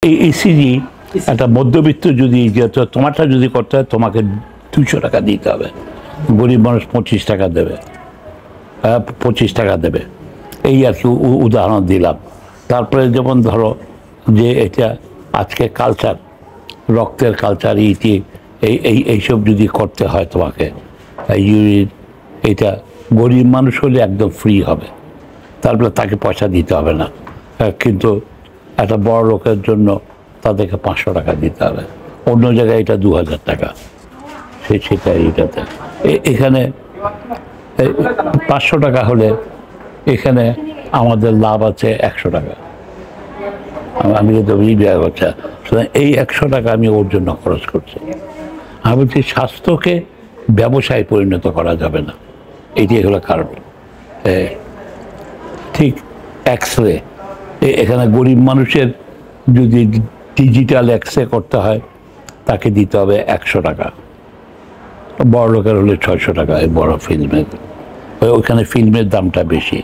এই ইসিজি একটা মধ্যবিত্ত যদি তোমারটা যদি করতে হয় তোমাকে 200 টাকা দিতে হবে, গরিব মানুষ 25 টাকা দেবে, 25 টাকা দেবে, এই আর কি উদাহরণ দিলাম। তারপরে যেমন ধরো যে এটা আজকে কালচার, রক্তের কালচার, ইটি এইসব যদি করতে হয় তোমাকে, এটা গরিব মানুষ হলে একদম ফ্রি হবে, তারপরে তাকে পয়সা দিতে হবে না। কিন্তু একটা বড় লোকের জন্য তাদেরকে 500 টাকা দিতে হবে, অন্য জায়গায় এটা 2000 টাকা, সেটা এইটাতে। এখানে 500 টাকা হলে এখানে আমাদের লাভ আছে 100 টাকা। আমি কিন্তু বিয়ে করছি, এই 100 টাকা আমি ওর জন্য খরচ করছি। আমি বলছি স্বাস্থ্যকে ব্যবসায় পরিণত করা যাবে না, এটাই হলো কারণ। ঠিক এক্সরে, এখানে গরিব মানুষের যদি ডিজিটাল এক্সরে করতে হয় তাকে দিতে হবে 100 টাকা, বড় লোকের হলে 600 টাকা। বড় ফিল্মের ওইখানে ফিল্মের দামটা বেশি।